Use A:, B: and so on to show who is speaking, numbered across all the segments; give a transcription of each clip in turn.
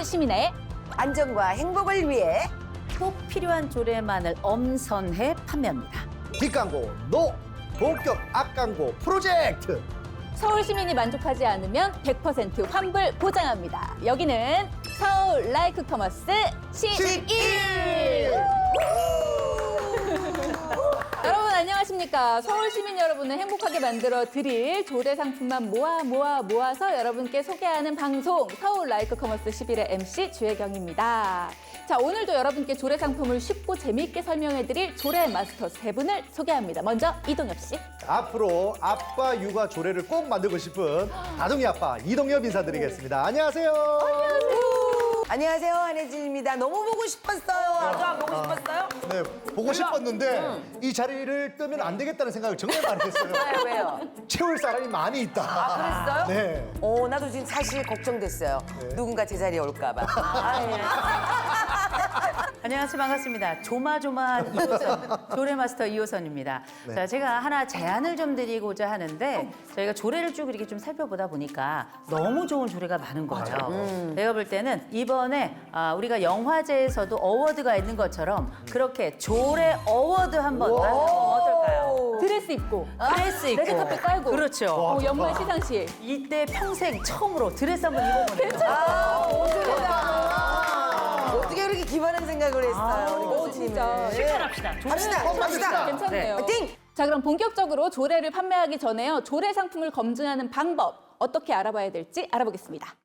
A: 시민의
B: 안전과 행복을 위해
C: 꼭 필요한 조례만을 엄선해 판매합니다.
D: 뒷광고 노! 본격 앞광고 프로젝트!
A: 서울 시민이 만족하지 않으면 100% 환불 보장합니다. 여기는 서울 라이크 커머스 11! 여러분 안녕하십니까. 서울 시민 여러분을 행복하게 만들어 드릴 조례 상품만 모아서 여러분께 소개하는 방송 서울 라이크 커머스 11의 MC 주혜경입니다. 자, 오늘도 여러분께 조례 상품을 쉽고 재미있게 설명해 드릴 조례 마스터 세 분을 소개합니다. 먼저 이동엽 씨.
D: 앞으로 아빠 육아 조례를 꼭 만들고 싶은 다둥이 아빠 이동엽 인사드리겠습니다. 안녕하세요.
B: 안녕하세요, 한혜진입니다. 너무 보고 싶었어요. 아주 안 보고 싶었어요?
D: 네, 보고 싶었는데 이 자리를 뜨면 안 되겠다는 생각을 정말 많이 했어요.
B: 왜요?
D: 채울 사람이 많이 있다.
B: 그랬어요?
D: 네.
B: 나도 지금 사실 걱정됐어요. 누군가 제 자리에 올까봐.
C: 안녕하세요. 반갑습니다. 조마조마한 이호선, 조례마스터 이호선입니다.
D: 네.
C: 자, 제가 하나 제안을 좀 드리고자 하는데 저희가 조례를 쭉 이렇게 좀 살펴보다 보니까 너무 좋은 조례가 많은 거예요. 제가 볼 때는 이번에 우리가 영화제에서도 어워드가 있는 것처럼 그렇게 조례 어워드 한번 만들면 어떨까요?
A: 드레스 입고
C: 드레스 입고.
A: 레드카펫 깔고
C: 그렇죠.
A: 연말 시상식.
C: 이때 평생 처음으로 드레스 한번 입어보는 거.
B: 어떻게 그렇게 기발한 생각을 했어요, 우리 교수님은.
A: 진짜.
C: 실천합시다.
B: 갑시다.
A: 괜찮네요.
B: 파이팅!
A: 자, 그럼 본격적으로 조례를 판매하기 전에요. 조례 상품을 검증하는 방법 어떻게 알아봐야 될지 알아보겠습니다.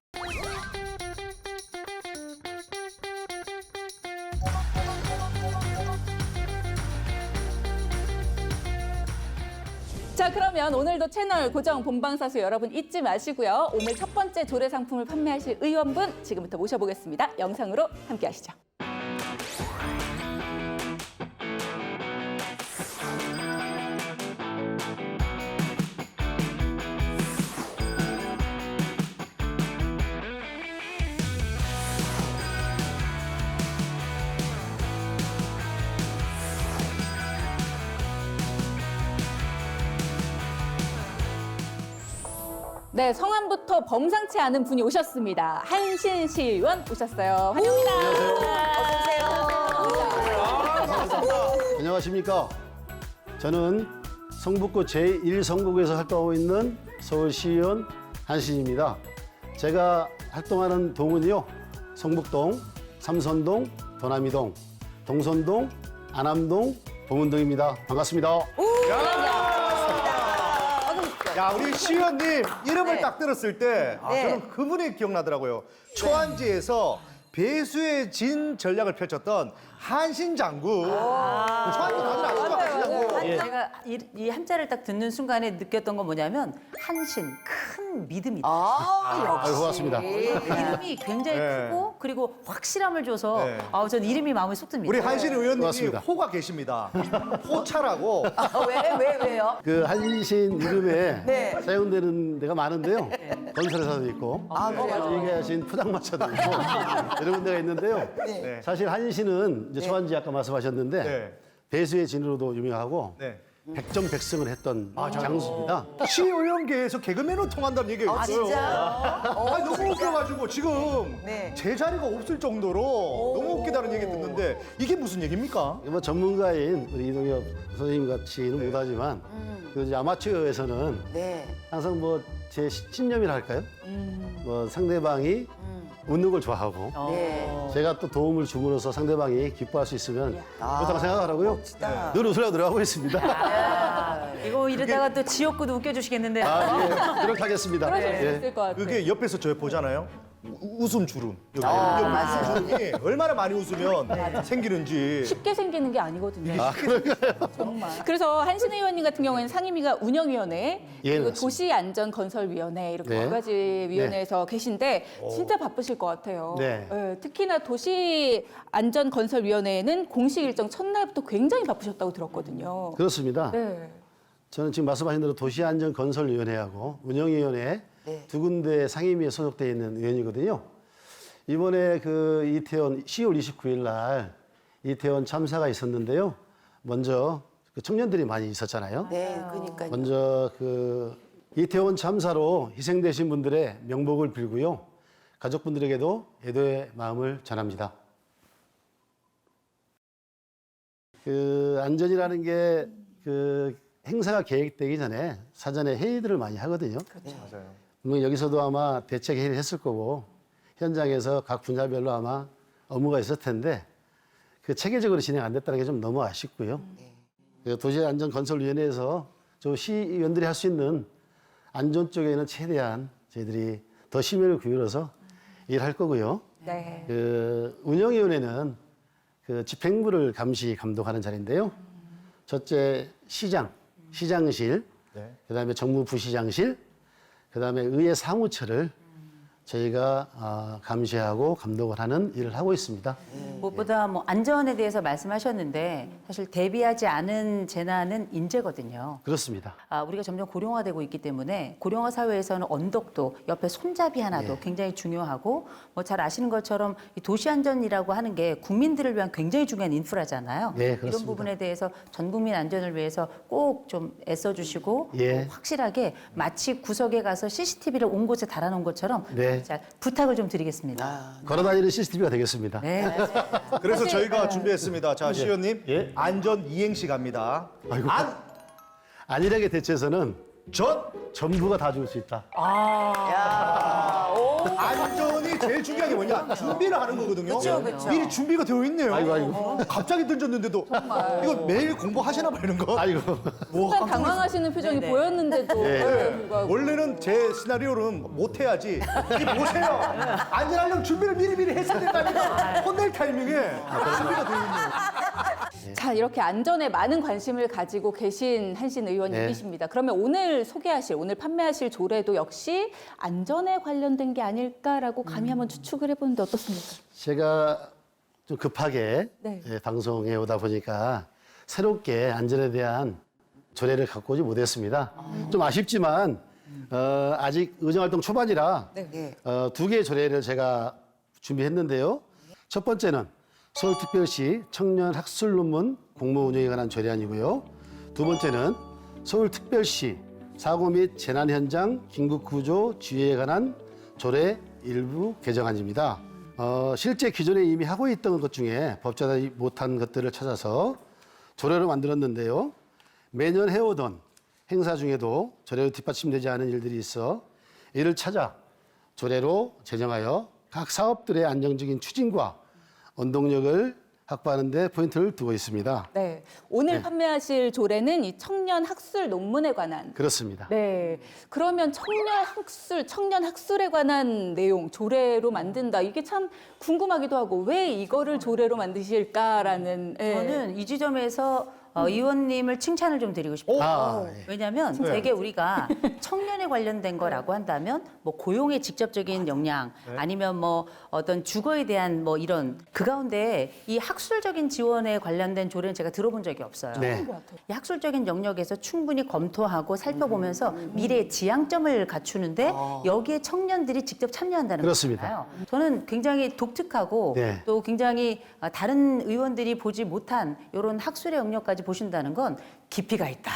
A: 자, 그러면 오늘도 채널 고정 본방사수 여러분 잊지 마시고요. 오늘 첫 번째 조례 상품을 판매하실 의원분 지금부터 모셔보겠습니다. 영상으로 함께 하시죠. 네, 성함부터 범상치 않은 분이 오셨습니다. 한신 시의원 오셨어요. 환영합니다.
E: 안녕하십니까. 저는 성북구 제1성북구에서 활동하고 있는 서울시의원 한신입니다. 제가 활동하는 동은요, 성북동, 삼선동, 도남이동, 동선동, 안암동, 봉은동입니다. 반갑습니다.
D: 야, 우리 시의원님 이름을
B: 네.
D: 딱 들었을 때
B: 네.
D: 저는 그분이 기억나더라고요. 초안지에서 배수의 진 전략을 펼쳤던 한신 장군. 초안지 다들 아시죠? 한신 장군.
C: 제가 이 한자를 딱 듣는 순간에 느꼈던 건 뭐냐면 한신, 큰 믿음이다.
B: 역시.
E: 고맙습니다.
C: 이름이 굉장히
D: 네.
C: 크고 그리고 확실함을 줘서
D: 네.
C: 전 이름이 마음에 쏙 듭니다.
D: 우리 한신 의원님이
E: 고맙습니다.
D: 호가 계십니다. 호차라고.
B: 왜요?
E: 그 한신 이름에
B: 네.
E: 사용되는 데가 많은데요. 건설회사도 있고, 얘기하신 포장마차도 있고, 이런 군데가 있는데요.
D: 네.
E: 사실 한신은 이제 초안지 아까 말씀하셨는데,
D: 네.
E: 배수의 진으로도 유명하고,
D: 네.
E: 백전백승을 했던 장수입니다.
D: 시의원계에서 개그맨으로 통한다는 얘기가 있어요.
B: 진짜?
D: 아니, 너무 웃겨가지고 지금
B: 네.
D: 제 자리가 없을 정도로 너무 웃기다는 얘기 듣는데 이게 무슨 얘기입니까?
E: 뭐 전문가인 우리 이동엽 선생님 같이는 못하지만, 그 이제 아마추어에서는
B: 네.
E: 항상 뭐 제 신념이라 할까요? 뭐 상대방이 웃는 걸 좋아하고,
B: 네.
E: 제가 또 도움을 줌으로써 상대방이 기뻐할 수 있으면 좋다고 생각하라고요.
B: 멋지다.
E: 늘 웃으려고 노력하고 있습니다.
C: 이거 이러다가 또 지역구도 웃겨주시겠는데요.
E: 예, 노력하겠습니다.
A: 그러실 수
E: 예.
A: 있을 것 같아요.
D: 그게 옆에서 저 보잖아요. 웃음 주름. 여기
B: 맞아요.
D: 주름이 얼마나 많이 웃으면 생기는지.
A: 쉽게 생기는 게 아니거든요.
E: 그런가요?
A: 정말. 그래서 한신 의원님 같은 경우에는 상임위가 운영위원회,
E: 예,
A: 그리고
E: 맞습니다.
A: 도시안전건설위원회 이렇게
E: 네.
A: 두 가지 위원회에서 계신데 진짜 바쁘실 것 같아요.
E: 네.
A: 특히나 도시안전건설위원회에는 공식 일정 첫날부터 굉장히 바쁘셨다고 들었거든요.
E: 그렇습니다.
A: 네.
E: 저는 지금 말씀하신 대로 도시안전건설위원회하고 운영위원회
B: 네.
E: 두 군데 상임위에 소속되어 있는 의원이거든요. 이번에 그 이태원 10월 29일 날 이태원 참사가 있었는데요. 먼저 그 청년들이 많이 있었잖아요.
B: 네, 그러니까요.
E: 먼저 그 이태원 참사로 희생되신 분들의 명복을 빌고요. 가족분들에게도 애도의 마음을 전합니다. 그 안전이라는 게 그 행사가 계획되기 전에 사전에 회의들을 많이 하거든요.
D: 맞아요.
E: 물론 여기서도 아마 대책 회의를 했을 거고 현장에서 각 분야별로 아마 업무가 있을 텐데 그 체계적으로 진행 안 됐다는 게 좀 너무 아쉽고요. 그 도시안전건설위원회에서 저 시의원들이 할 수 있는 안전 쪽에는 최대한 저희들이 더 심혈을 기울여서 일할 거고요.
A: 네.
E: 그 운영위원회는 그 집행부를 감시 감독하는 자리인데요. 첫째 시장실,
D: 네.
E: 그다음에 정무부시장실, 그다음에 의회 사무처를 저희가 감시하고 감독을 하는 일을 하고 있습니다.
C: 무엇보다 뭐 안전에 대해서 말씀하셨는데 사실 대비하지 않은 재난은 인재거든요.
E: 그렇습니다.
C: 우리가 점점 고령화되고 있기 때문에 고령화 사회에서는 언덕도 옆에 손잡이 하나도 굉장히 중요하고 뭐 잘 아시는 것처럼 이 도시안전이라고 하는 게 국민들을 위한 굉장히 중요한 인프라잖아요.
E: 네,
C: 이런
E: 그렇습니다.
C: 부분에 대해서 전 국민 안전을 위해서 꼭 좀 애써주시고
E: 예.
C: 확실하게 마치 구석에 가서 CCTV를 온 곳에 달아놓은 것처럼
E: 네.
C: 잘 부탁을 좀 드리겠습니다.
E: 걸어다니는 CCTV가 되겠습니다.
C: 네.
D: 그래서 저희가 준비했습니다. 자, 시의원님,
E: 예.
D: 안전 이행시 갑니다.
E: 아이고. 안일하게 대처해서는 전부가 다 죽을 수 있다.
D: 안전이 제일 중요한 게 뭐냐? 준비를 하는 거거든요.
B: 그쵸.
D: 미리 준비가 되어 있네요.
E: 아이고.
D: 갑자기 던졌는데도 이거 매일 공부하시나 봐요, 이런 거.
E: 아이고.
D: 뭐,
A: 순간 당황하시는 표정이 보였는데도 그럼에도 불구하고.
D: 원래는 제 시나리오는 못해야지. 이 보세요. 안전하려면 준비를 미리미리 했어야 된다니까. 혼낼 타이밍에 준비가 되어 있네요.
A: 자, 이렇게 안전에 많은 관심을 가지고 계신 한신 의원님이십니다. 그러면 오늘 소개하실, 오늘 판매하실 조례도 역시 안전에 관련된 게 아닐까라고 감히 한번 추측을 해보는데 어떻습니까?
E: 제가 좀 급하게
A: 네.
E: 방송에 오다 보니까 새롭게 안전에 대한 조례를 갖고 오지 못했습니다. 좀 아쉽지만 아직 의정활동 초반이라
B: 네.
E: 두 개의 조례를 제가 준비했는데요. 첫 번째는 서울특별시 청년학술 논문 공모 운영에 관한 조례안이고요. 두 번째는 서울특별시 사고 및 재난 현장 긴급구조 지휘에 관한 조례 일부 개정안입니다. 실제 기존에 이미 하고 있던 것 중에 법제하지 못한 것들을 찾아서 조례로 만들었는데요. 매년 해오던 행사 중에도 조례로 뒷받침되지 않은 일들이 있어 이를 찾아 조례로 제정하여 각 사업들의 안정적인 추진과 원동력을 확보하는 데 포인트를 두고 있습니다.
A: 네. 오늘 판매하실 조례는 이 청년 학술 논문에 관한.
E: 그렇습니다.
A: 네. 그러면 청년 학술에 관한 내용 조례로 만든다. 이게 참 궁금하기도 하고 왜 이거를 조례로 만드실까라는. 예.
C: 저는 이 지점에서 의원님을 칭찬을 좀 드리고 싶어요.
E: 예.
C: 왜냐하면 되게 우리가 청년에 관련된 거라고 한다면 뭐 고용의 직접적인 영향 아니면 뭐 어떤 주거에 대한 뭐 이런 그 가운데 이 학술적인 지원에 관련된 조례는 제가 들어본 적이 없어요.
E: 네.
C: 이 학술적인 영역에서 충분히 검토하고 살펴보면서 미래의 지향점을 갖추는데 여기에 청년들이 직접 참여한다는
E: 그렇습니다.
C: 거잖아요. 저는 굉장히 독특하고
E: 네.
C: 또 굉장히 다른 의원들이 보지 못한 이런 학술의 영역까지 보신다는 건 깊이가 있다.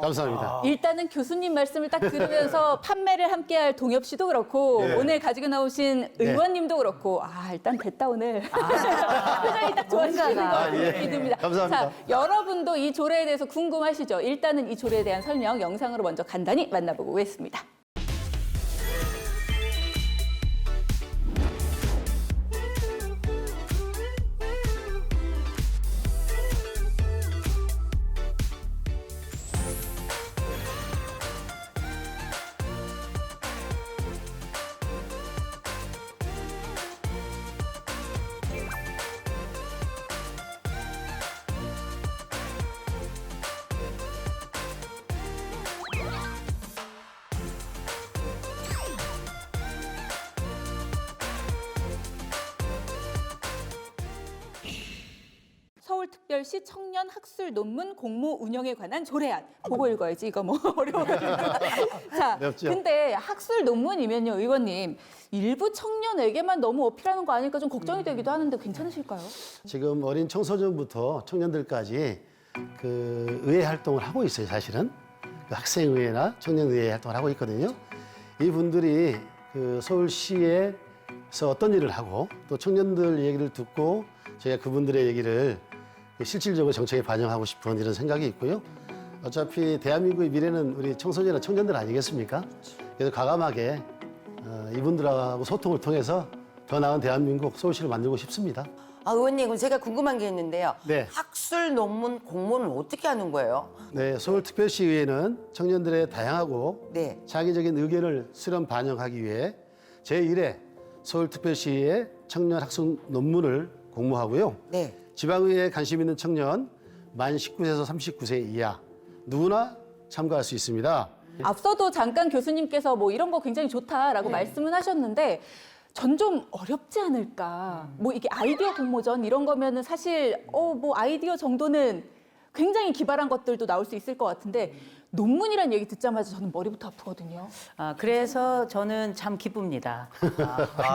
E: 감사합니다.
A: 일단은 교수님 말씀을 딱 들으면서 판매를 함께할 동엽 씨도 그렇고
D: 네.
A: 오늘 가지고 나오신 의원님도 그렇고 일단 됐다 오늘 표정이 딱 좋아지시는 것
C: 뭔가가.
A: 같은 느낌이 듭니다.
E: 감사합니다.
A: 자, 여러분도 이 조례에 대해서 궁금하시죠? 일단은 이 조례에 대한 설명 영상으로 먼저 간단히 만나보고 오겠습니다. 서울특별시 청년 학술 논문 공모 운영에 관한 조례안. 보고 읽어야지 이거 뭐 어려워가지고. 자,
E: 어렵죠?
A: 근데 학술 논문이면요, 의원님 일부 청년에게만 너무 어필하는 거 아닐까 좀 걱정이 되기도 하는데 괜찮으실까요?
E: 지금 어린 청소년부터 청년들까지 그 의회 활동을 하고 있어요, 사실은. 그 학생의회나 청년의회 활동을 하고 있거든요. 이분들이 그 서울시의 그래서 어떤 일을 하고 또 청년들 얘기를 듣고 저희가 그분들의 얘기를 실질적으로 정책에 반영하고 싶은 이런 생각이 있고요. 어차피 대한민국의 미래는 우리 청소년이나 청년들 아니겠습니까? 그래서 과감하게 이분들하고 소통을 통해서 더 나은 대한민국 서울시를 만들고 싶습니다.
B: 아, 의원님, 그럼 제가 궁금한 게 있는데요.
E: 네.
B: 학술 논문 공모는 어떻게 하는 거예요?
E: 네, 서울특별시의회는 청년들의 다양하고
B: 네.
E: 창의적인 의견을 수렴 반영하기 위해 제1회 서울특별시의 청년 학술 논문을 공모하고요.
B: 네.
E: 지방의회에 관심 있는 청년 만 19세에서 39세 이하 누구나 참가할 수 있습니다.
A: 앞서도 잠깐 교수님께서 뭐 이런 거 굉장히 좋다라고 말씀은 하셨는데 전 좀 어렵지 않을까. 뭐 이게 아이디어 공모전 이런 거면은 사실 뭐 아이디어 정도는 굉장히 기발한 것들도 나올 수 있을 것 같은데 논문이란 얘기 듣자마자 저는 머리부터 아프거든요.
C: 그래서 저는 참 기쁩니다.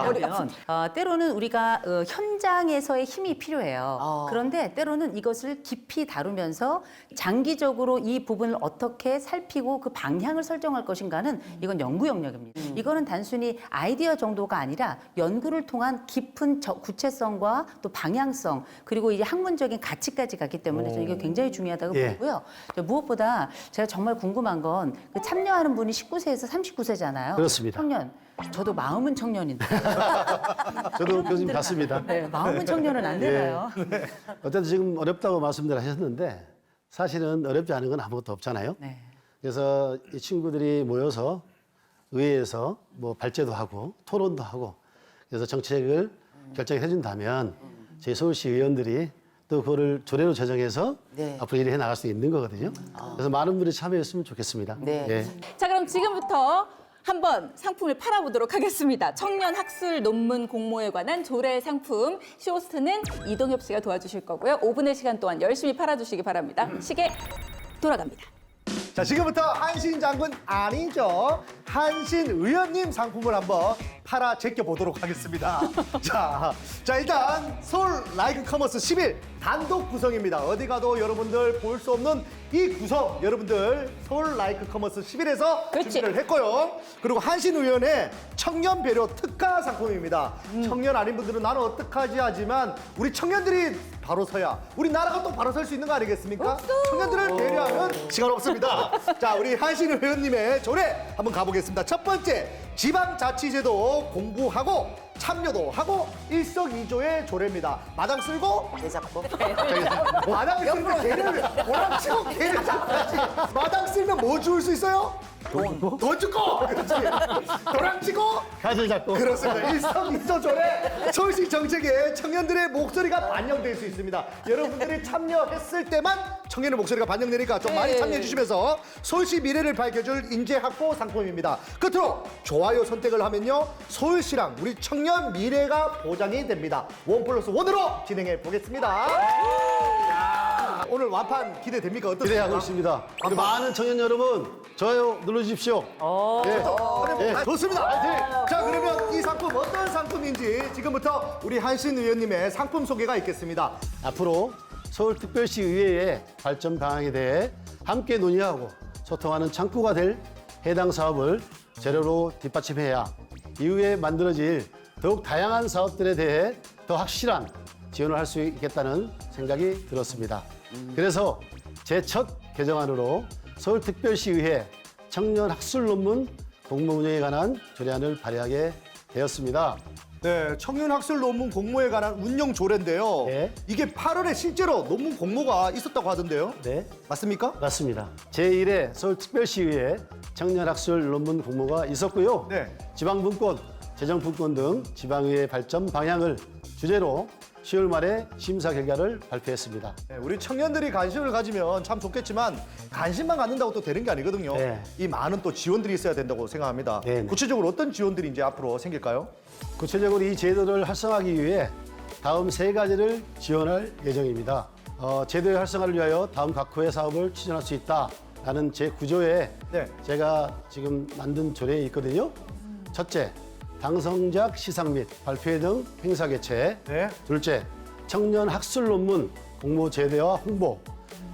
C: 왜냐하면 때로는 우리가 현장에서의 힘이 필요해요. 그런데 때로는 이것을 깊이 다루면서 장기적으로 이 부분을 어떻게 살피고 그 방향을 설정할 것인가는 이건 연구 영역입니다. 이거는 단순히 아이디어 정도가 아니라 연구를 통한 깊은 구체성과 또 방향성 그리고 이제 학문적인 가치까지 갔기 때문에 저는 이게 굉장히 중요하다고
E: 예.
C: 보고요. 무엇보다 제가 정말 궁금한 건 그 참여하는 분이 19세에서 39세잖아요.
E: 그렇습니다.
C: 청년. 저도 마음은 청년인데.
E: 저도 교수님 같습니다.
C: 네, 마음은 청년은 안 되나요?
E: 어쨌든 지금 어렵다고 말씀들 하셨는데 사실은 어렵지 않은 건 아무것도 없잖아요.
C: 네.
E: 그래서 이 친구들이 모여서 의회에서 뭐 발제도 하고 토론도 하고 그래서 정책을 결정해 준다면 저희 서울시 의원들이 또 그거를 조례로 제정해서
B: 네.
E: 앞으로 일해 나갈 수 있는 거거든요. 그래서 많은 분들이 참여했으면 좋겠습니다.
B: 네.
E: 예.
A: 자, 그럼 지금부터 한번 상품을 팔아보도록 하겠습니다. 청년 학술 논문 공모에 관한 조례 상품 쇼호스트는 이동엽 씨가 도와주실 거고요. 5분의 시간 동안 열심히 팔아주시기 바랍니다. 시계 돌아갑니다.
D: 자, 지금부터 한신 장군 아니죠. 한신 의원님 상품을 한번 팔아 제껴보도록 하겠습니다. 자, 일단 서울 라이크 커머스 10일 단독 구성입니다. 어디 가도 여러분들 볼 수 없는 이 구성 여러분들 서울 라이크 커머스 10일에서
A: 그렇지.
D: 준비를 했고요. 그리고 한신 의원의 청년 배려 특가 상품입니다. 청년 아닌 분들은 나는 어떡하지 하지만 우리 청년들이 바로 서야 우리 나라가 또 바로 설 수 있는 거 아니겠습니까? 청년들을 배려하는 시간 없습니다. 자, 우리 한신 의원님의 조례 한번 가보겠습니다. 첫 번째, 지방자치제도 공부하고 참여도 하고 일석이조의 조례입니다. 마당 쓸고
B: 개 잡고.
D: 마당 쓸면 개를 모랑 치고 개를 잡아야지. 마당 쓸면 뭐 주울 수 있어요? 돈 주고! 그렇지. 도랑 치고!
E: 가지 잡고.
D: 그렇습니다. 일석이조 조례 서울시 정책에 청년들의 목소리가 반영될 수 있습니다. 여러분들이 참여했을 때만 청년의 목소리가 반영되니까 좀 많이 참여해 주시면서 서울시 미래를 밝혀줄 인재 확보 상품입니다. 끝으로 좋아요 선택을 하면요 서울시랑 우리 청년 미래가 보장이 됩니다. 1+1으로 진행해 보겠습니다. 자, 오늘 완판 기대됩니까? 어떻습니까?
E: 기대하고 있습니다. 우리 많은 청년 여러분 좋아요 눌러주십시오.
D: 네, 좋습니다. 화이팅! 자, 그러면 이 상품 어떤 상품인지 지금부터 우리 한신 의원님의 상품 소개가 있겠습니다.
E: 앞으로 서울특별시 의회의 발전 방향에 대해 함께 논의하고 소통하는 창구가 될 해당 사업을 재료로 뒷받침해야 이후에 만들어질 더욱 다양한 사업들에 대해 더 확실한 지원을 할 수 있겠다는 생각이 들었습니다. 그래서 제 첫 개정안으로 서울특별시의회 청년 학술 논문 공모 운영에 관한 조례안을 발의하게 되었습니다.
D: 네, 청년 학술 논문 공모에 관한 운영 조례인데요.
E: 네.
D: 이게 8월에 실제로 논문 공모가 있었다고 하던데요.
E: 네,
D: 맞습니까?
E: 맞습니다. 제1회 서울특별시의회 청년학술 논문 공모가 있었고요.
D: 네.
E: 지방분권, 재정분권 등 지방의회 발전 방향을 주제로 10월 말에 심사 결과를 발표했습니다.
D: 네, 우리 청년들이 관심을 가지면 참 좋겠지만 관심만 갖는다고 또 되는 게 아니거든요.
E: 네.
D: 이 많은 또 지원들이 있어야 된다고 생각합니다.
E: 네, 네.
D: 구체적으로 어떤 지원들이 이제 앞으로 생길까요?
E: 구체적으로 이 제도를 활성화하기 위해 다음 3가지를 지원할 예정입니다. 제도의 활성화를 위하여 다음 각호의 사업을 추진할 수 있다라는 제 구조에
D: 네.
E: 제가 지금 만든 조례에 있거든요. 첫째, 당선작 시상 및 발표회 등 행사 개최.
D: 네.
E: 둘째, 청년 학술 논문 공모 제도와 홍보.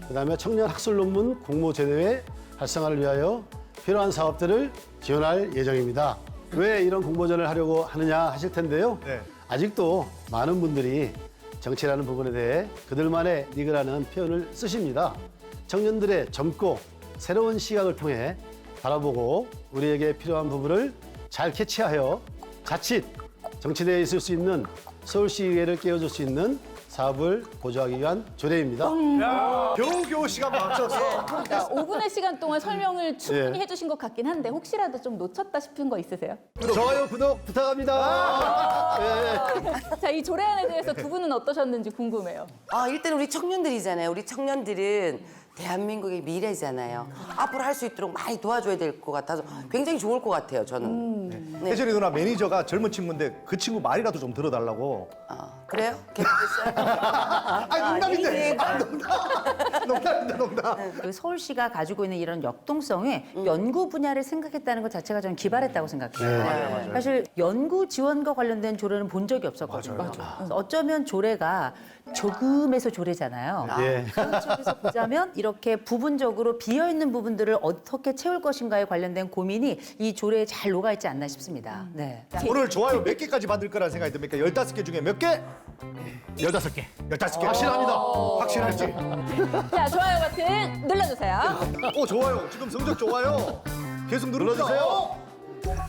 E: 그다음에 청년 학술 논문 공모 제도의 활성화를 위하여 필요한 사업들을 지원할 예정입니다. 왜 이런 공모전을 하려고 하느냐 하실 텐데요.
D: 네.
E: 아직도 많은 분들이 정치라는 부분에 대해 그들만의 리그라는 표현을 쓰십니다. 청년들의 젊고 새로운 시각을 통해 바라보고 우리에게 필요한 부분을 잘 캐치하여 자칫 정치대에 있을 수 있는 서울시의회를 깨워줄 수 있는 사업을 보조하기 위한 조례입니다.
D: 겨우겨우 시간 맞춰서.
A: 그러니까 5분의 시간 동안 설명을 충분히
E: 예.
A: 해주신 것 같긴 한데 혹시라도 좀 놓쳤다 싶은 거 있으세요?
E: 좋아요, 구독 부탁합니다.
A: 자, 이 조례안에 대해서 두 분은 어떠셨는지 궁금해요.
B: 일단 우리 청년들이잖아요. 우리 청년들은 대한민국의 미래잖아요. 앞으로 할 수 있도록 많이 도와줘야 될 것 같아서 굉장히 좋을 것 같아요, 저는. 네.
D: 혜진이 누나 매니저가 젊은 친구인데 그 친구 말이라도 좀 들어달라고.
B: 그래요? 괜찮겠어요?
D: 농담인데. 농담입니다, 농담.
C: 그 서울시가 가지고 있는 이런 역동성에 연구 분야를 생각했다는 것 자체가 저는 기발했다고 생각해요. 사실 연구 지원과 관련된 조례는 본 적이 없었거든요. 그래서 어쩌면 조례가 조금에서 조례잖아요.
E: 예.
C: 그런 쪽에서 보자면 이렇게 부분적으로 비어있는 부분들을 어떻게 채울 것인가에 관련된 고민이 이 조례에 잘 녹아있지 않나 싶습니다. 네.
D: 오늘 좋아요 몇 개까지 받을 거라는 생각이 듭니까? 15개 중에 몇 개? 15개. 15개. 확실합니다. 확실할지.
A: 자, 좋아요 버튼 눌러주세요.
D: 좋아요. 지금 성적 좋아요. 계속 눌러주세요.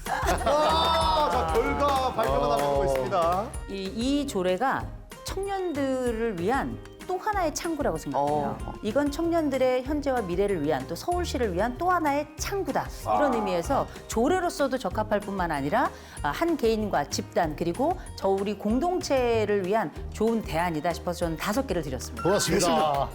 D: 자, 결과 발표가 나오고 있습니다.
C: 이 조례가 청년들을 위한 또 하나의 창구라고 생각해요. 이건 청년들의 현재와 미래를 위한 또 서울시를 위한 또 하나의 창구다. 이런 의미에서 조례로서도 적합할 뿐만 아니라 한 개인과 집단 그리고 저 우리 공동체를 위한 좋은 대안이다 싶어서 저는 5개를 드렸습니다.
E: 고맙습니다.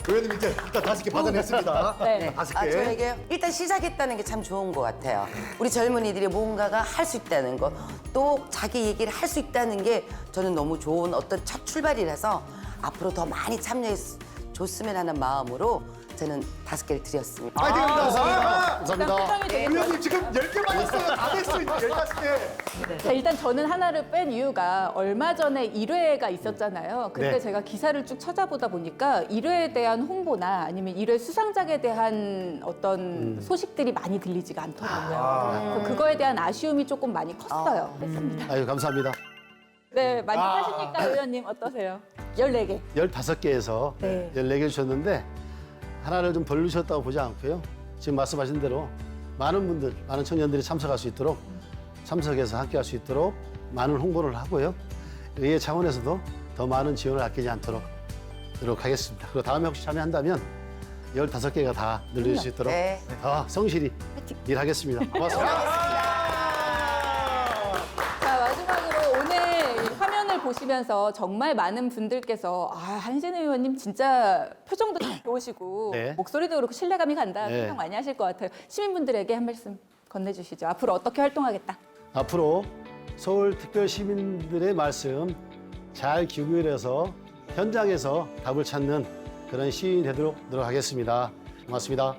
D: 의원님 이제 일단 5개 받아냈습니다.
A: 네.
D: 5개.
B: 저에게 일단 시작했다는 게 참 좋은 것 같아요. 우리 젊은이들이 뭔가가 할 수 있다는 것, 또 자기 얘기를 할 수 있다는 게 저는 너무 좋은 어떤 첫 출발이라서 앞으로 더 많이 참여해줬으면 하는 마음으로 저는 5개를 드렸습니다.
D: 파이팅입니다.
E: 감사합니다.
A: 표정이 되게
D: 의원님 지금 10개 받았어요. 다 됐어요. 15개.
A: 자, 일단 저는 하나를 뺀 이유가 얼마 전에 1회가 있었잖아요. 그때
E: 네.
A: 제가 기사를 쭉 찾아보다 보니까 1회에 대한 홍보나 아니면 1회 수상작에 대한 어떤 소식들이 많이 들리지가 않더라고요. 그래서 그거에 대한 아쉬움이 조금 많이 컸어요. 했습니다.
E: 아유, 감사합니다.
A: 네, 많이 하십니까, 의원님 어떠세요? 14개.
E: 15개에서
A: 네.
E: 14개 주셨는데 하나를 좀 덜 주셨다고 보지 않고요. 지금 말씀하신 대로 많은 분들, 많은 청년들이 참석할 수 있도록 참석해서 함께 할 수 있도록 많은 홍보를 하고요. 의회 차원에서도 더 많은 지원을 아끼지 않도록 노력하겠습니다. 그리고 다음에 혹시 참여한다면 15개가 다 늘릴 수 있도록
B: 네.
E: 더 성실히 일하겠습니다. 고맙습니다.
A: 자, 마지막으로 오늘 이 화면을 보시면서 정말 많은 분들께서 한신혜 의원님 진짜 표정도 잘 좋으시고
E: 네.
A: 목소리도 그렇고 신뢰감이 간다
E: 네.
A: 생각 많이 하실 것 같아요. 시민분들에게 한 말씀 건네주시죠. 앞으로 어떻게 활동하겠다.
E: 앞으로 서울특별 시민들의 말씀 잘 귀결해서 현장에서 답을 찾는 그런 시인이 되도록 노력하겠습니다. 고맙습니다.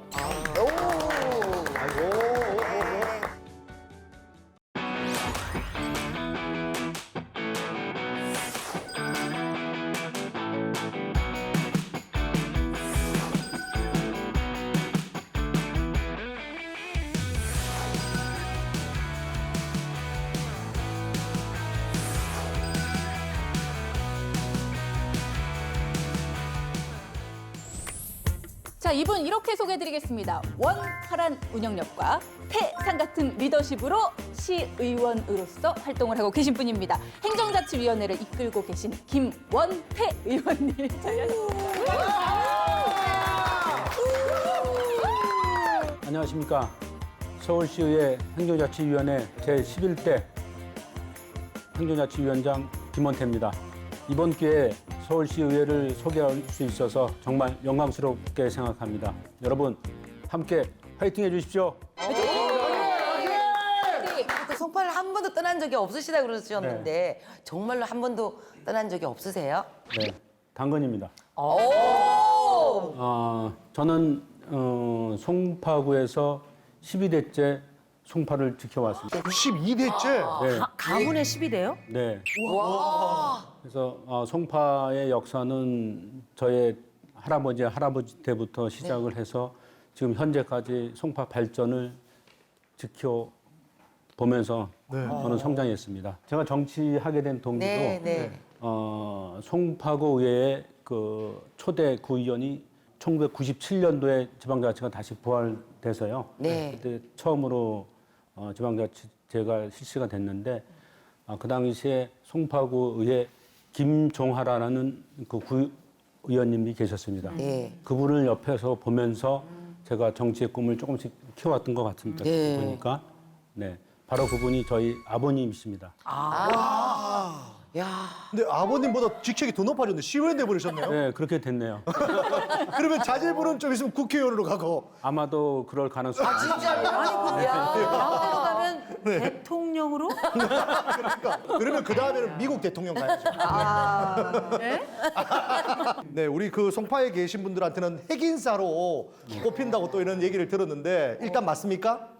A: 자, 이분 이렇게 소개해드리겠습니다. 원활한 운영력과 태산 같은 리더십으로 시의원으로서 활동을 하고 계신 분입니다. 행정자치위원회를 이끌고 계신 김원태 의원님 자리하셨습니다.
F: 안녕하십니까. 서울시의회 행정자치위원회 제11대 행정자치위원장 김원태입니다. 이번 기회에 서울시의회를 소개할 수 있어서 정말 영광스럽게 생각합니다. 여러분 함께 화이팅 해주십시오.
B: 또 송파를 한 번도 떠난 적이 없으시다 그러셨는데 정말로 한 번도 떠난 적이 없으세요?
F: 네, 당근입니다. 저는 송파구에서 12대째 송파를 지켜왔습니다.
D: 12대째.
F: 네,
C: 가문의 10이래요?
F: 네. 그래서 송파의 역사는 저의 할아버지 때부터 시작을 해서 지금 현재까지 송파 발전을 지켜 보면서 저는 성장했습니다. 제가 정치하게 된 동기도
B: 네, 네.
F: 송파구 의회의 그 초대 구의원이 1997년도에 지방자치가 다시 부활돼서요.
B: 네.
F: 그때 처음으로 지방자치제가 실시가 됐는데 그 당시에 송파구 의회 김종하라는 그 구의원님이 계셨습니다.
B: 네.
F: 그분을 옆에서 보면서 제가 정치의 꿈을 조금씩 키워왔던 것 같습니다.
B: 네.
F: 보니까 네, 바로 그분이 저희 아버님이십니다.
B: 야,
D: 근데 아버님보다 직책이 더 높아졌는데 시의원 돼버리셨네요.
F: 네, 그렇게 됐네요.
D: 그러면 자제분은 좀 있으면 국회의원으로 가고.
F: 아마도 그럴 가능성이
C: 아니 그럼 다음대로 가면
D: 네.
C: 대통령으로?
D: 그러면 그 다음에는 미국 대통령 가야죠. 네, 우리 그 송파에 계신 분들한테는 핵인사로 꼽힌다고 또 이런 얘기를 들었는데 일단 맞습니까?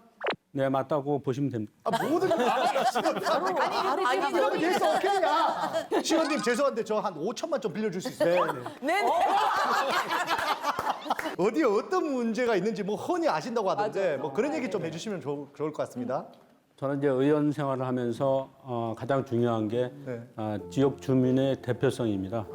F: 네, 맞다고 보시면 됩니다.
D: 모든 걸 아니, 그러면 예스 오케이야. 시원님 죄송한데 저 한 5천만 좀 빌려줄 수 있어요? 네. 어디에 어떤 문제가 있는지 뭐 흔히 아신다고 하던데 뭐 그런 얘기 좀 해주시면 좋을 것 같습니다.
F: 저는 이제 의원 생활을 하면서 가장 중요한 게
D: 네.
F: 지역 주민의 대표성입니다.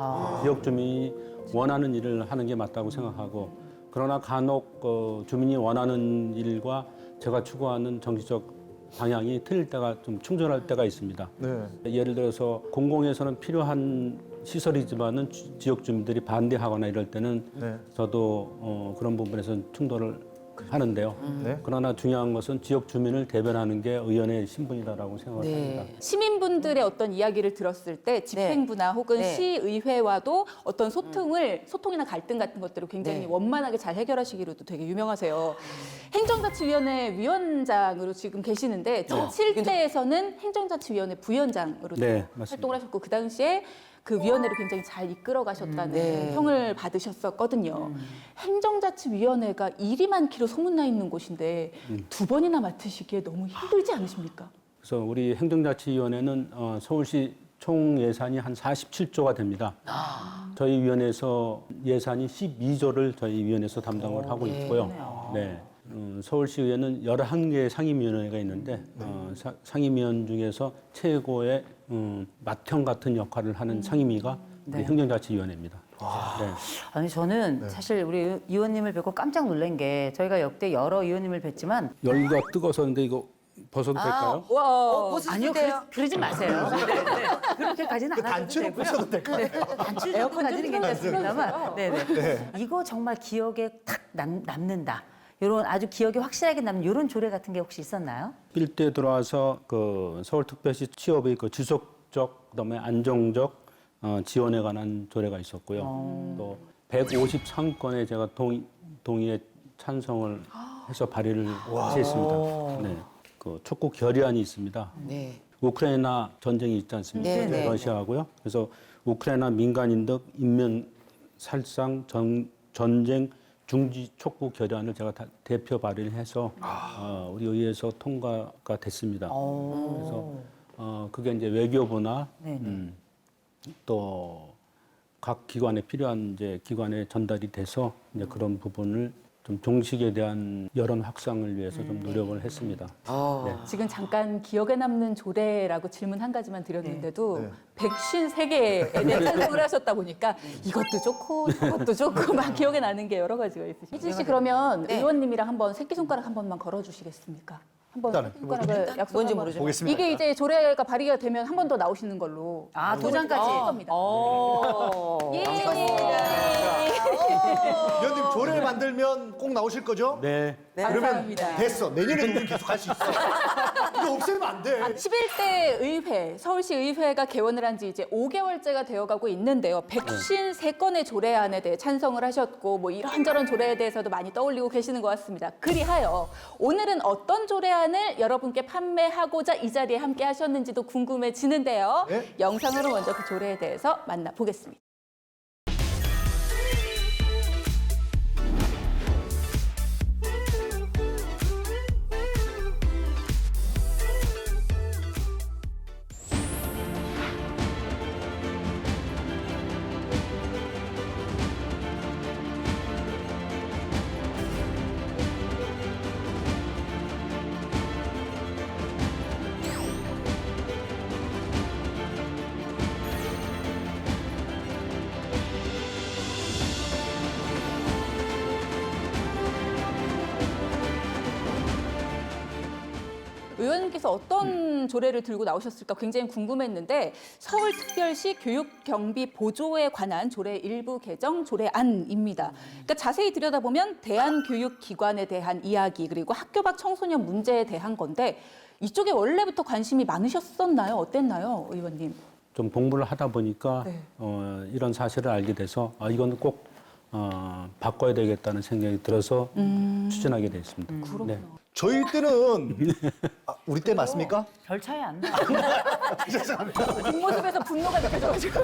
F: 지역 주민이 원하는 일을 하는 게 맞다고 생각하고 그러나 간혹 주민이 원하는 일과 제가 추구하는 정치적 방향이 틀릴 때가 좀 충돌할 때가 있습니다.
D: 네.
F: 예를 들어서 공공에서는 필요한 시설이지만은 지역 주민들이 반대하거나 이럴 때는
D: 네.
F: 저도 그런 부분에서 충돌을 하는데요.
D: 네.
F: 그러나 중요한 것은 지역 주민을 대변하는 게 의원의 신분이라고 생각을 합니다.
A: 시민분들의 어떤 이야기를 들었을 때 집행부나 혹은
B: 네.
A: 시의회와도 어떤 소통이나 갈등 같은 것들을 굉장히
B: 네.
A: 원만하게 잘 해결하시기로도 되게 유명하세요. 행정자치위원회 위원장으로 지금 계시는데 7대에서는 행정자치위원회 부위원장으로
F: 네, 맞습니다.
A: 활동을 하셨고 그 당시에 그 위원회를 굉장히 잘 이끌어 가셨다는
B: 네.
A: 평을 받으셨었거든요. 행정자치위원회가 일이 많기로 소문나 있는 곳인데 두 번이나 맡으시기에 너무 힘들지 않으십니까?
F: 그래서 우리 행정자치위원회는 서울시 총 예산이 한 47조가 됩니다. 저희 위원회에서 예산이 12조를 저희 위원회에서 담당을 하고 있고요. 네. 서울시의회는 11개의 상임위원회가 있는데 상임위원 중에서 최고의 맏형 같은 역할을 하는 상임위가 우리 행정자치위원회입니다. 네.
C: 아니 저는 사실 우리 의원님을 뵙고 깜짝 놀란 게 저희가 역대 여러 의원님을 뵀지만
F: 열기가 뜨거웠는데 이거 벗어도 될까요?
A: 와,
C: 아니요 그러지 마세요. 그렇게까지는 안 하셔도
D: 단추로
C: 되고요.
D: 부셔도 될까요?
C: 단추까지는 괜찮습니다만 네네. 이거 정말 기억에 탁 남는다. 이런 아주 기억에 확실하게 남는 이런 조례 같은 게 혹시 있었나요?
F: 일대 들어와서 그 서울특별시 취업의 그 지속적 그다음에 안정적 지원에 관한 조례가 있었고요. 또 153건에 제가 동의에 찬성을 해서 발의를 했습니다. 네. 그 촉구 결의안이 있습니다.
B: 네.
F: 우크라이나 전쟁이 있지 않습니까?
B: 네, 네.
F: 러시아하고요. 그래서 우크라이나 민간인 등 인명 살상 전쟁 중지 촉구 결의안을 제가 대표 발의를 해서 우리 의회에서 통과가 됐습니다. 그래서 그게 이제 외교부나 또 각 기관에 필요한 이제 기관에 전달이 돼서 이제 그런 부분을 좀 종식에 대한 여론 확산을 위해서 좀 노력을 했습니다. 네.
A: 지금 잠깐 기억에 남는 조례라고 질문 한 가지만 드렸는데도
D: 네.
A: 153개에 대한 찬성을 하셨다 보니까 이것도 좋고 저것도 좋고 막 기억에 나는 게 여러 가지가 있으시죠. 혜진 씨 그러면
B: 네.
A: 의원님이랑 한번 새끼손가락 한 번만 걸어주시겠습니까? 한번
D: 일단은
A: 새끼손가락을 약속
B: 뭔지
A: 한번.
B: 모르죠.
D: 보겠습니다.
A: 이게 이제 조례가 발의가 되면 한 번 더 나오시는 걸로.
C: 아, 도장까지?
A: 할 겁니다. 예.
D: 위원님 조례 만들면 꼭 나오실 거죠?
F: 네.
A: 감사합니다.
D: 됐어. 내년에 우리는 계속 할 수 있어. 이거 없애면 안 돼.
A: 11대 의회, 서울시 의회가 개원을 한 지 이제 5개월째가 되어가고 있는데요. 153건의 조례안에 대해 찬성을 하셨고 뭐 이런저런 조례에 대해서도 많이 떠올리고 계시는 것 같습니다. 그리하여 오늘은 어떤 조례안을 여러분께 판매하고자 이 자리에 함께 하셨는지도 궁금해지는데요.
D: 네?
A: 영상으로 먼저 그 조례에 대해서 만나보겠습니다. 위원님께서 어떤 조례를 들고 나오셨을까 굉장히 궁금했는데 서울특별시 교육경비 보조에 관한 조례 일부 개정 조례안입니다. 그러니까 자세히 들여다보면 대한교육기관에 대한 이야기 그리고 학교 밖 청소년 문제에 대한 건데 이쪽에 원래부터 관심이 많으셨었나요? 어땠나요, 의원님?
F: 좀 공부를 하다 보니까
A: 네.
F: 이런 사실을 알게 돼서 이건 꼭 바꿔야 되겠다는 생각이 들어서 추진하게 됐습니다.
A: 그렇구나.
F: 네.
D: 저희 때는 우리 때 맞습니까?
C: 별 차이 안 나.
A: 뒷모습에서 분노가 느껴져가지고.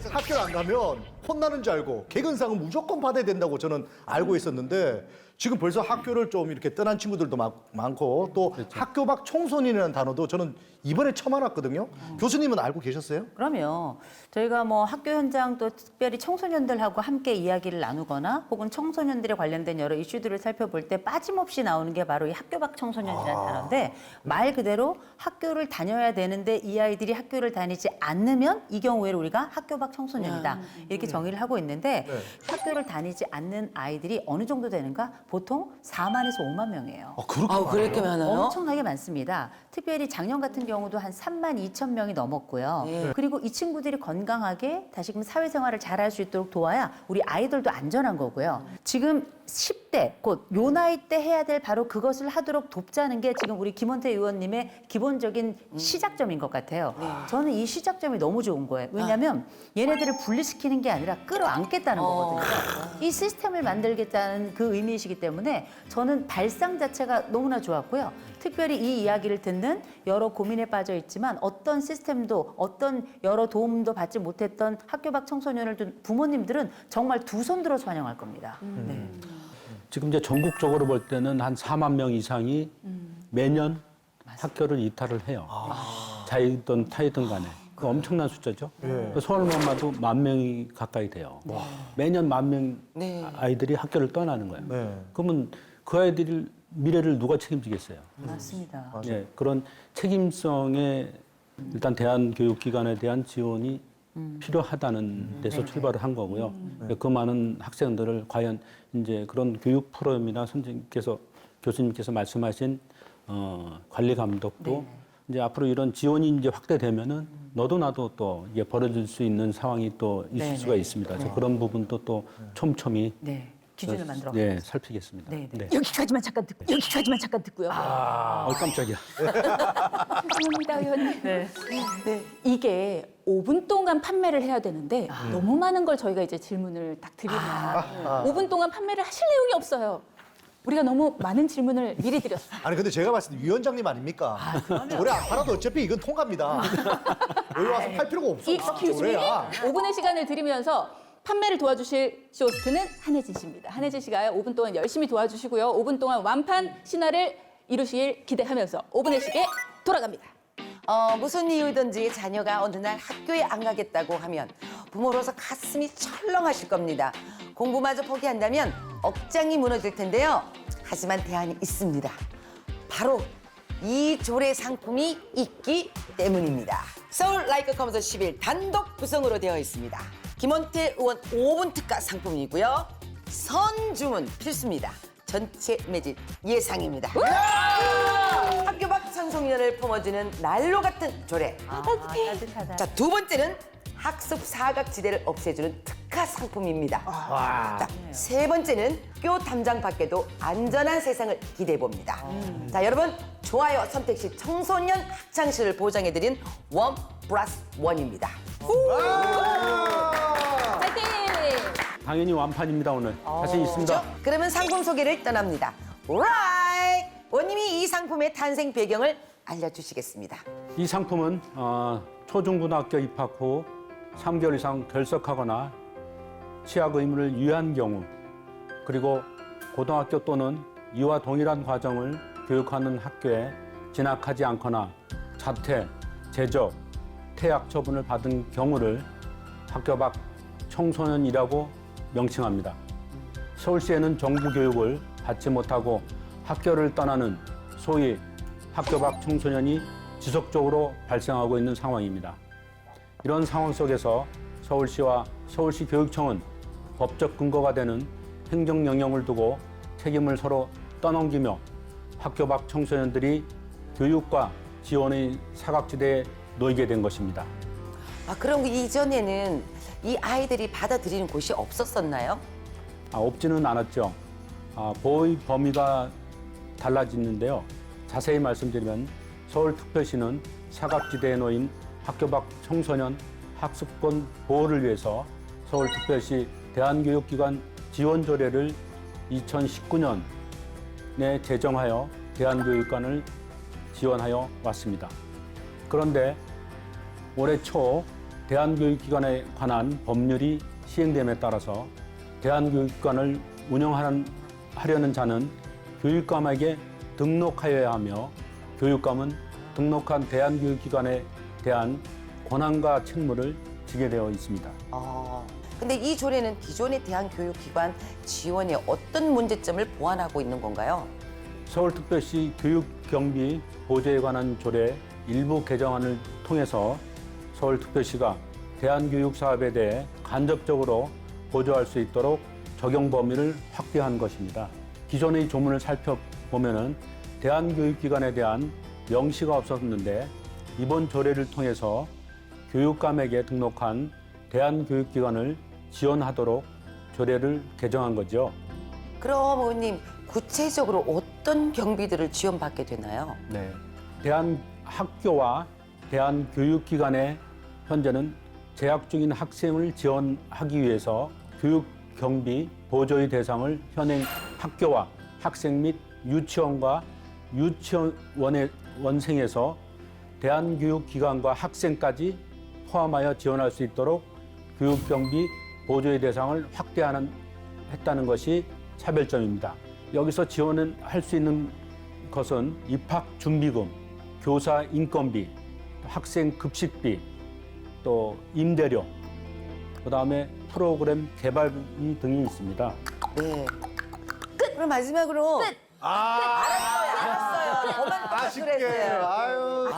D: 학교를 안 가면 혼나는 줄 알고 개근상은 무조건 받아야 된다고 저는 알고 있었는데 지금 벌써 학교를 좀 이렇게 떠난 친구들도 많고 또 학교 밖 청소년이라는 단어도 저는 이번에 처음 알았거든요. 교수님은 알고 계셨어요?
C: 그럼요. 저희가 뭐 학교 현장 또 특별히 청소년들하고 함께 이야기를 나누거나 혹은 청소년들에 관련된 여러 이슈들을 살펴볼 때 빠짐없이 나오는 게 바로 이 학교 밖 청소년이라는 단어인데 말 그대로 학교를 다녀야 되는데 이 아이들이 학교를 다니지 않으면 이 경우에는 우리가 학교 밖 청소년이다. 이렇게 정의를 하고 있는데 학교를 다니지 않는 아이들이 어느 정도 되는가? 보통 4만에서 5만 명이에요.
B: 그렇게 많아요?
C: 엄청나게 많습니다. 특별히 작년 같은 경우도 한 3만 2천 명이 넘었고요. 그리고 이 친구들이 건강하게 다시금 사회생활을 잘할 수 있도록 도와야 우리 아이들도 안전한 거고요. 지금 10대 곧 요 나이 때 해야 될 바로 그것을 하도록 돕자는 게 지금 우리 김원태 의원님의 기본적인 시작점인 것 같아요. 저는 이 시작점이 너무 좋은 거예요. 왜냐하면 얘네들을 분리시키는 게 아니라 끌어안겠다는 거거든요. 이 시스템을 만들겠다는 그 의미이시기 때문에 저는 발상 자체가 너무나 좋았고요. 특별히 이 이야기를 듣는 여러 고민에 빠져 있지만 어떤 시스템도 어떤 여러 도움도 받지 못했던 학교 밖 청소년을 둔 부모님들은 정말 두 손 들어 환영할 겁니다. 네.
F: 지금 이제 전국적으로 볼 때는 한 4만 명 이상이 매년 학교를 이탈을 해요. 자이든 타이든 간에. 그 엄청난 숫자죠. 그 서울만 봐도 1만 명이 가까이 돼요. 매년 1만 명 아이들이 학교를 떠나는 거예요.
D: 네.
F: 그러면 그 아이들 미래를 누가 책임지겠어요?
C: 맞습니다.
F: 예, 그런 책임성에 일단 대한교육기관에 대한 지원이 필요하다는 데서 출발을 한 거고요. 그 많은 학생들을 과연 이제 그런 교육 프로그램이나 교수님께서 말씀하신 관리 감독도 이제 앞으로 이런 지원이 이제 확대되면은 너도 나도 또 이게 벌어질 수 있는 상황이 또 있을 수가 있습니다. 그래서 그런 부분도 또 촘촘히
C: 네. 기준을 만들어.
F: 네, 살피겠습니다.
C: 네, 네.
A: 여기까지만 잠깐 듣고요.
F: 깜짝이야.
A: 죄송합니다, 의원님.
C: 네.
A: 이게 5분 동안 판매를 해야 되는데 너무 많은 걸 저희가 이제 질문을 딱 드리면 5분 동안 판매를 하실 내용이 없어요. 우리가 너무 많은 질문을 미리 드렸어요.
D: 아니 근데 제가 봤을 때 위원장님 아닙니까? 조례 안 팔아도 어차피 이건 통과입니다. 여기 와서 팔 필요가 없어.
A: Excuse me.
D: 조례야.
A: 5분의 시간을 드리면서 판매를 도와주실 쇼호스트는 한혜진 씨입니다. 한혜진 씨가 5분 동안 열심히 도와주시고요. 5분 동안 완판 신화를 이루시길 기대하면서 5분의 시계 돌아갑니다.
B: 무슨 이유든지 자녀가 어느 날 학교에 안 가겠다고 하면 부모로서 가슴이 철렁하실 겁니다. 공부마저 포기한다면 억장이 무너질 텐데요. 하지만 대안이 있습니다. 바로 이 조례 상품이 있기 때문입니다. 서울 라이크 커머스 10일 단독 구성으로 되어 있습니다. 김원태 의원 5분 특가 상품이고요. 선주문 필수입니다. 전체 매진 예상입니다. 학교 밖 청소년을 품어주는 난로 같은 조례.
C: 따뜻하다.
B: 자, 두 번째는 학습 사각지대를 없애주는 특화 상품입니다. 자, 세 번째는 학교 담장 밖에도 안전한 세상을 기대해 봅니다. 자, 여러분 좋아요 선택 시 청소년 학창시를 보장해드린 1+1입니다.
A: 파이팅!
F: 당연히 완판입니다, 오늘. 자신 있습니다.
B: 그러면 상품 소개를 떠납니다. Right! 원님이 이 상품의 탄생 배경을 알려주시겠습니다.
F: 이 상품은 초중고등학교 입학 후 3개월 이상 결석하거나 취학 의무를 위한 경우 그리고 고등학교 또는 이와 동일한 과정을 교육하는 학교에 진학하지 않거나 자퇴, 재적, 퇴학 처분을 받은 경우를 학교 밖 청소년이라고 명칭합니다. 서울시에는 정부 교육을 받지 못하고 학교를 떠나는 소위 학교 밖 청소년이 지속적으로 발생하고 있는 상황입니다. 이런 상황 속에서 서울시와 서울시 교육청은 법적 근거가 되는 행정명령을 두고 책임을 서로 떠넘기며 학교 밖 청소년들이 교육과 지원의 사각지대에 놓이게 된 것입니다.
B: 아, 그럼 이전에는 이 아이들이 받아들이는 곳이 없었었나요?
F: 없지는 않았죠. 보호의 범위가 달라지는데요. 자세히 말씀드리면 서울특별시는 사각지대에 놓인 학교 밖 청소년 학습권 보호를 위해서 서울특별시 대한교육기관 지원조례를 2019년에 제정하여 대한교육관을 지원하여 왔습니다. 그런데 올해 초 대한교육기관에 관한 법률이 시행됨에 따라서 대한교육관을 운영하려는 자는 교육감에게 등록하여야 하며 교육감은 등록한 대한교육기관에 대한 권한과 책무를 지게 되어 있습니다.
B: 근데 이 조례는 기존의 대한교육기관 지원에 어떤 문제점을 보완하고 있는 건가요?
F: 서울특별시 교육경비 보조에 관한 조례 일부 개정안을 통해서 서울특별시가 대한교육사업에 대해 간접적으로 보조할 수 있도록 적용 범위를 확대한 것입니다. 기존의 조문을 살펴보면은 대한교육기관에 대한 명시가 없었는데 이번 조례를 통해서 교육감에게 등록한 대한교육기관을 지원하도록 조례를 개정한 거죠.
B: 그럼 의원님 구체적으로 어떤 경비들을 지원받게 되나요?
F: 네. 대한학교와 대한교육기관에 현재는 재학 중인 학생을 지원하기 위해서 교육경비 보조의 대상을 현행 학교와 학생 및 유치원과 유치원의 원생에서 대한교육기관과 학생까지 포함하여 지원할 수 있도록 교육경비 보조의 대상을 했다는 것이 차별점입니다. 여기서 지원할 수 있는 것은 입학준비금, 교사 인건비, 학생 급식비, 또 임대료, 그다음에 프로그램 개발비 등이 있습니다.
B: 네. 끝! 그럼 마지막으로 알았어요. 저만
D: 아쉽게. 아유.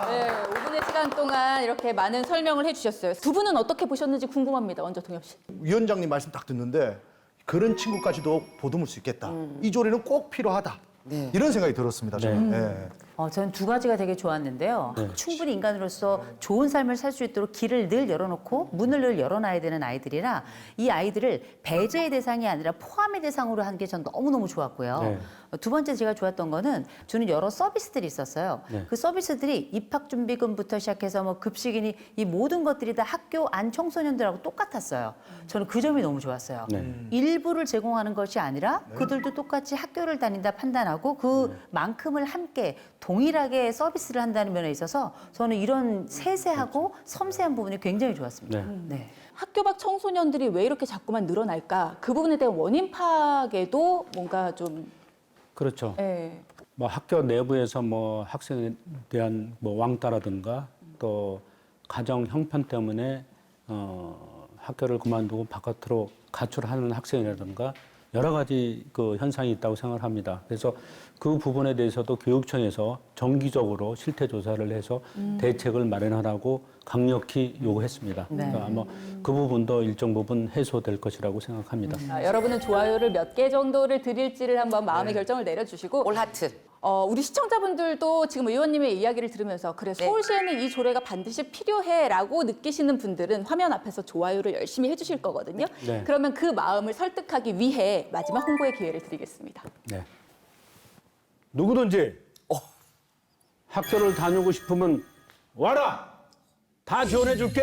A: 네, 5분의 시간 동안 이렇게 많은 설명을 해주셨어요. 두 분은 어떻게 보셨는지 궁금합니다. 먼저 동엽 씨.
D: 위원장님 말씀 딱 듣는데 그런 친구까지도 보듬을 수 있겠다. 이 조례는 꼭 필요하다.
B: 네.
D: 이런 생각이 들었습니다. 저는. 네.
C: 저는 두 가지가 되게 좋았는데요. 충분히 인간으로서 좋은 삶을 살 수 있도록 길을 늘 열어놓고 문을 늘 열어놔야 되는 아이들이라 이 아이들을 배제의 대상이 아니라 포함의 대상으로 한 게 전 너무너무 좋았고요.
F: 네.
C: 두 번째 제가 좋았던 거는 주는 여러 서비스들이 있었어요.
F: 네.
C: 그 서비스들이 입학준비금부터 시작해서 뭐 급식이니 이 모든 것들이 다 학교 안 청소년들하고 똑같았어요. 저는 그 점이 너무 좋았어요.
F: 네.
C: 일부를 제공하는 것이 아니라 그들도 똑같이 학교를 다닌다 판단하고 그만큼을 함께 동일하게 서비스를 한다는 면에 있어서 저는 이런 세세하고 섬세한 부분이 굉장히 좋았습니다.
F: 네.
C: 네.
A: 학교 밖 청소년들이 왜 이렇게 자꾸만 늘어날까? 그 부분에 대한 원인 파악에도 뭔가 좀
F: 그렇죠.
A: 예.
F: 뭐 학교 내부에서 뭐 학생에 대한 뭐 왕따라든가 또 가정 형편 때문에 학교를 그만두고 바깥으로 가출하는 학생이라든가 여러 가지 그 현상이 있다고 생각을 합니다. 그래서 그 부분에 대해서도 교육청에서 정기적으로 실태 조사를 해서 대책을 마련하라고 강력히 요구했습니다. 그러니까 아마 그 부분도 일정 부분 해소될 것이라고 생각합니다.
A: 여러분은 좋아요를 몇 개 정도를 드릴지를 한번 마음의 결정을 내려주시고
B: 올 하트.
A: 우리 시청자분들도 지금 의원님의 이야기를 들으면서 그래 서울시에는 이 조례가 반드시 필요해라고 느끼시는 분들은 화면 앞에서 좋아요를 열심히 해주실 거거든요.
F: 네.
A: 그러면 그 마음을 설득하기 위해 마지막 홍보의 기회를 드리겠습니다.
F: 네. 누구든지 학교를 다니고 싶으면 와라. 다 지원해 줄게.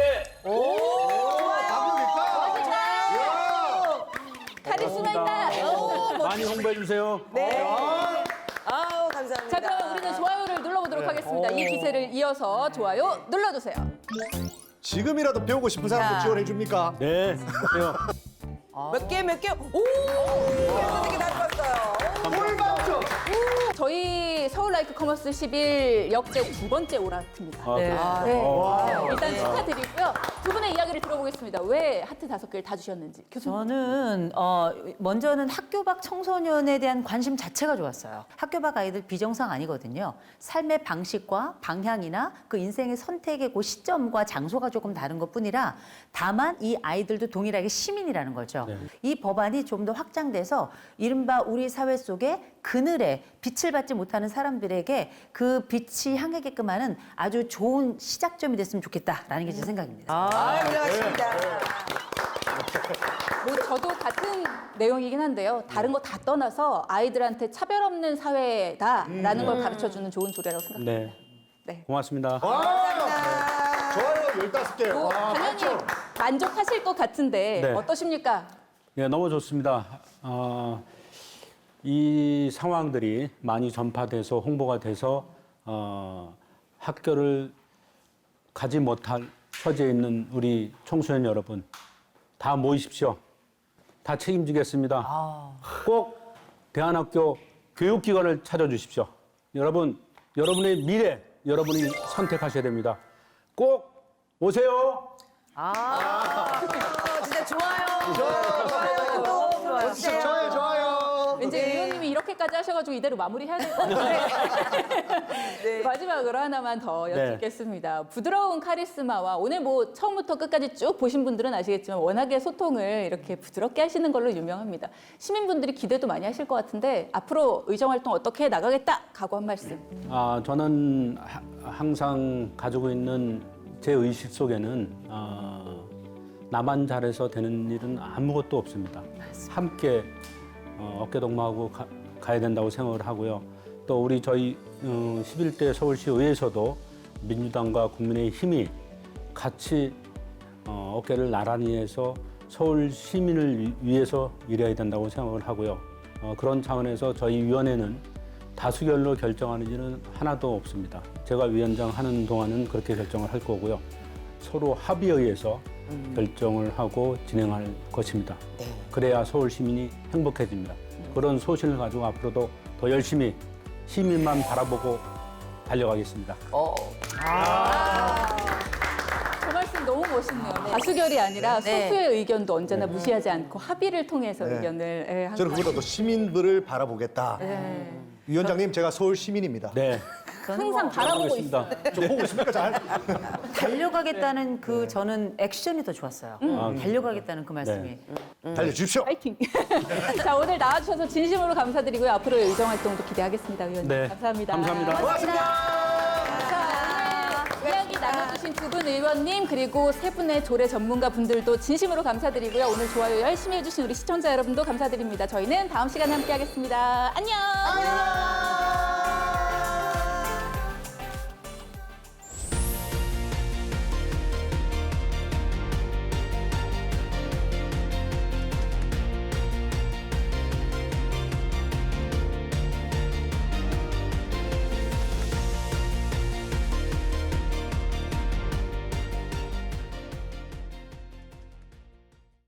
A: 카리스마 있다.
F: 많이 홍보해 주세요.
B: 아우, 감사합니다.
A: 자, 그러면 우리는 좋아요를 눌러보도록 하겠습니다. 이 기세를 이어서 좋아요 눌러주세요.
D: 지금이라도 배우고 싶은 사람도 지원해 줍니까?
F: 네. 그래요.
B: 몇 개? 오! 되게 잘 봤어요.
D: 꿀밤점.
A: 저희 서울 라이브 라이크 커머스 10일 역대 2번째 오라트입니다.
F: 아,
C: 네.
F: 그래요?
A: 네. 일단 축하드리고요. 두 분의 이야기를 들어보겠습니다. 왜 하트 5개를 다 주셨는지. 교수님.
C: 저는 먼저는 학교 밖 청소년에 대한 관심 자체가 좋았어요. 학교 밖 아이들 비정상 아니거든요. 삶의 방식과 방향이나 그 인생의 선택의 그 시점과 장소가 조금 다른 것뿐이라 다만 이 아이들도 동일하게 시민이라는 거죠.
F: 네.
C: 이 법안이 좀 더 확장돼서 이른바 우리 사회 속에 그늘에 빛을 받지 못하는 사람들에게 그 빛이 향하게끔 하는 아주 좋은 시작점이 됐으면 좋겠다라는 게 제 생각입니다.
B: 훌륭하십니다.
A: 뭐 저도 같은 내용이긴 한데요. 다른 거 다 떠나서 아이들한테 차별 없는 사회다라는 걸 가르쳐주는 좋은 조례라고 생각합니다.
F: 네.
A: 네.
F: 고맙습니다.
D: 좋아요, 15개.
A: 뭐 당연히 만족하실 것 같은데
F: 네.
A: 어떠십니까?
F: 예, 너무 좋습니다. 이 상황들이 많이 전파돼서 홍보가 돼서 학교를 가지 못할 처지에 있는 우리 청소년 여러분 다 모이십시오. 다 책임지겠습니다. 꼭 대안학교 교육기관을 찾아주십시오. 여러분, 여러분의 미래, 여러분이 선택하셔야 됩니다. 꼭 오세요.
B: 진짜 좋아요.
D: 좋아요, 좋아요.
A: 왠지 의원님이 이렇게까지 하셔가지고 이대로 마무리해야 될 것 같은데 마지막으로 하나만 더 여쭙겠습니다. 부드러운 카리스마와 오늘 뭐 처음부터 끝까지 쭉 보신 분들은 아시겠지만 워낙에 소통을 이렇게 부드럽게 하시는 걸로 유명합니다. 시민분들이 기대도 많이 하실 것 같은데 앞으로 의정활동 어떻게 나가겠다 각오 한 말씀.
F: 저는 항상 가지고 있는 제 의식 속에는 나만 잘해서 되는 일은 아무것도 없습니다. 함께 어깨동무하고 가야 된다고 생각을 하고요. 또 우리 저희 11대 서울시 의회에서도 민주당과 국민의힘이 같이 어깨를 나란히 해서 서울 시민을 위해서 일해야 된다고 생각을 하고요. 그런 차원에서 저희 위원회는 다수결로 결정하는 일은 하나도 없습니다. 제가 위원장 하는 동안은 그렇게 결정을 할 거고요. 서로 합의에 의해서 결정을 하고 진행할 것입니다. 그래야 서울 시민이 행복해집니다. 그런 소신을 가지고 앞으로도 더 열심히 시민만 바라보고 달려가겠습니다.
A: 그 말씀 너무 멋있네요. 다수결이 아니라 소수의 의견도 언제나 무시하지 않고 합의를 통해서 의견을
D: 저는
A: 항상
D: 그보다 더 시민들을 바라보겠다. 위원장님, 제가 서울 시민입니다.
F: 네,
A: 항상 바라보고 있어요.
F: 하겠습니다.
D: 좀 보고 있습니까, 잘?
C: 달려가겠다는 그 저는 액션이 더 좋았어요. 달려가겠다는 그 말씀이.
D: 달려주십시오.
A: 파이팅! 자, 오늘 나와주셔서 진심으로 감사드리고요. 앞으로의 의정활동도 기대하겠습니다, 의원님.
F: 네,
A: 감사합니다.
F: 감사합니다.
A: 자, 오늘 이야기 나눠주신 두 분 의원님 그리고 세 분의 조례 전문가 분들도 진심으로 감사드리고요. 오늘 좋아요 열심히 해주신 우리 시청자 여러분도 감사드립니다. 저희는 다음 시간에 함께하겠습니다. 안녕!